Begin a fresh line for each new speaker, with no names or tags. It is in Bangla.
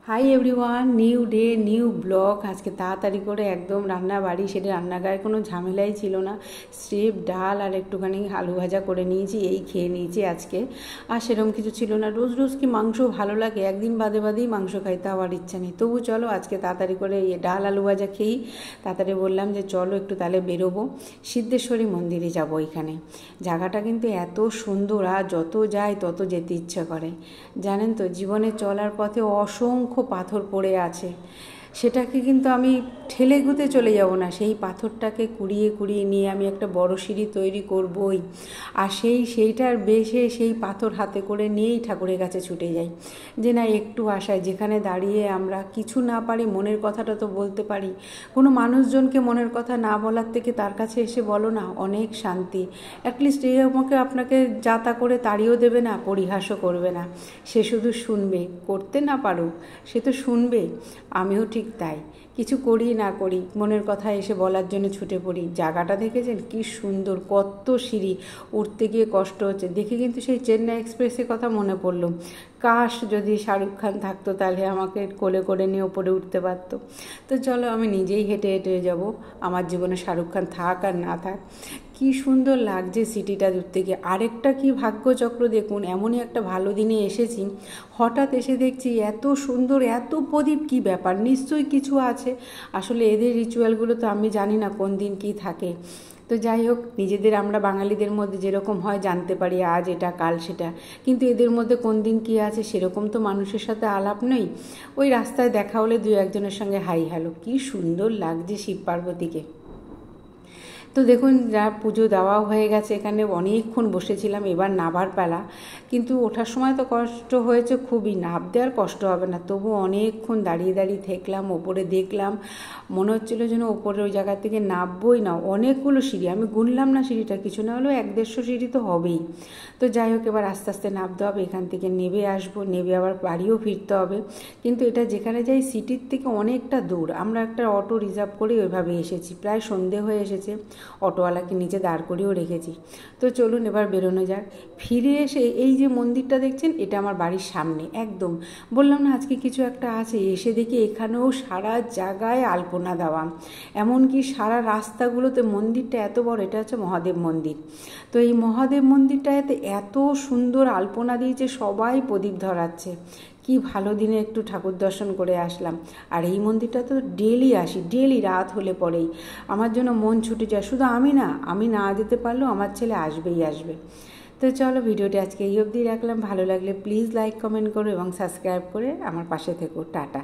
Hi everyone, new day new blog. আজকে তাড়াতাড়ি করে একদম রান্না বাড়ি, সেটা রান্নাঘরে কোনো ঝামেলাই ছিল না। স্রেফ ডাল আর একটুখানি আলু ভাজা করে নিয়েছি, এই খেয়ে নিয়েছি আজকে। আর সেরকম কিছু ছিল না। রোজ রোজ কি মাংস ভালো লাগে? একদিন বাদে বাদেই মাংস খাইতে আমার ইচ্ছা নেই। তবু চলো আজকে তাড়াতাড়ি করে ডাল আলু ভাজা খেয়েই তাড়াতাড়ি বললাম যে চলো একটু তাহলে বেরোবো, সিদ্ধেশ্বরী মন্দিরে যাবো। এখানে জায়গাটা কিন্তু এত সুন্দর, আর যত যায় তত যেতে ইচ্ছা করে। জানেন তো, জীবনে চলার পথে অসংখ্য পাথর পড়ে আছে, সেটাকে কিন্তু আমি ঠেলে গুঁতে চলে যাব না। সেই পাথরটাকে কুড়িয়ে কুড়িয়ে নিয়ে আমি একটা বড় সিঁড়ি তৈরি করবই। আর সেইটার বেশে সেই পাথর হাতে করে নিয়েই ঠাকুরের কাছে ছুটে যাই, যে না একটু আশায় যেখানে দাঁড়িয়ে আমরা কিছু না পারি মনের কথাটা তো বলতে পারি। কোনো মানুষজনকে মনের কথা না বলার থেকে তার কাছে এসে বলো না, অনেক শান্তি। অ্যাটলিস্ট এই আমাকে আপনাকে যাতা করে তাড়িয়েও দেবে না, পরিহাসও করবে না। সে শুধু শুনবে, করতে না পারুক সে তো শুনবে। আমিও ঠিক তাই, কিছু করি না করি মনের কথা এসে বলার জন্য ছুটে পড়ি। জায়গাটা দেখেছেন কি সুন্দর, কত সিঁড়ি, উঠতে গিয়ে কষ্ট হচ্ছে দেখে কিন্তু সেই চেন্নাই এক্সপ্রেসের কথা মনে পড়লো। কাশ যদি শাহরুখ খান থাকতো তাহলে আমাকে কোলে করে নিয়ে ওপরে উঠতে পারতো। তো চলো আমি নিজেই হেঁটে হেঁটে যাব, আমার জীবনে শাহরুখ খান থাক আর না থাক। কি সুন্দর লাগছে সিটিটা দূর থেকে। আরেকটা কি ভাগ্যচক্র দেখুন, এমনই একটা ভালো দিনে এসেছি, হঠাৎ এসে দেখছি এত সুন্দর, এত প্রদীপ, কি ব্যাপার, নিশ্চয়ই কিছু আছে। আসলে এদের রিচুয়ালগুলো তো আমি জানি না কোন দিন কি থাকে। তো যাই হোক, নিজেদের আমরা বাঙালিদের মধ্যে যেরকম হয় জানতে পারি আজ এটা কাল সেটা, কিন্তু এদের মধ্যে কোন দিন কী আছে সেরকম তো মানুষের সাথে আলাপ নেই। ওই রাস্তায় দেখা হলে দু একজনের সঙ্গে হাই হ্যালো। কী সুন্দর লাগছে শিব পার্বতীকে। তো দেখুন, যা পুজো দেওয়াও হয়ে গেছে, এখানে অনেকক্ষণ বসেছিলাম, এবার নাবার পালা। কিন্তু ওঠার সময় তো কষ্ট হয়েছে খুবই, নামতে আর কষ্ট হবে না। তবু অনেকক্ষণ দাঁড়িয়ে দাঁড়িয়ে থাকলাম, ওপরে দেখলাম, মনে হচ্ছিলো যেন ওপরে ওই জায়গা থেকে নামবই না। অনেকগুলো সিঁড়ি, আমি গুনলাম না সিঁড়িটা, কিছু না হলেও 1-150 সিঁড়ি তো হবেই। তো যাই হোক, এবার আস্তে আস্তে নামতে হবে, এখান থেকে নেমে আসবো, নেমে আবার বাড়িও ফিরতে হবে। কিন্তু এটা যেখানে যাই সিটির থেকে অনেকটা দূর। আমরা একটা অটো রিজার্ভ করে ওইভাবে এসেছি, প্রায় সন্ধে হয়ে এসেছে, অটোওয়ালাকে নিচে দাঁড় করিয়েও রেখেছি। তো চলুন এবার বেরোনো যাক। ফিরে এসে এই যে মন্দিরটা দেখছেন, এটা আমার বাড়ির সামনে একদম। বললাম না আজকে কিছু একটা আছে, এসে দেখি এখানেও সারা জায়গায় আলপনা দেওয়া, এমনকি সারা রাস্তাগুলোতে। মন্দিরটা এত বড়, এটা হচ্ছে মহাদেব মন্দির। তো এই মহাদেব মন্দিরটাতে এত সুন্দর আলপনা দিয়েছে, সবাই প্রদীপ ধরাচ্ছে। কি ভালো দিনে একটু ঠাকুর দর্শন করে আসলাম। আর এই মন্দিরটা তো ডেলি আসি, ডেলি রাত হলে পরেই আমার জন্য মন ছুটে যায়। শুধু আমি না যেতে পারলেও আমার ছেলে আসবেই আসবে। তো চলো, ভিডিওটি আজকে এই অবধি রাখলাম। ভালো লাগলে প্লিজ লাইক কমেন্ট করো এবং সাবস্ক্রাইব করে আমার পাশে থেকো। টাটা।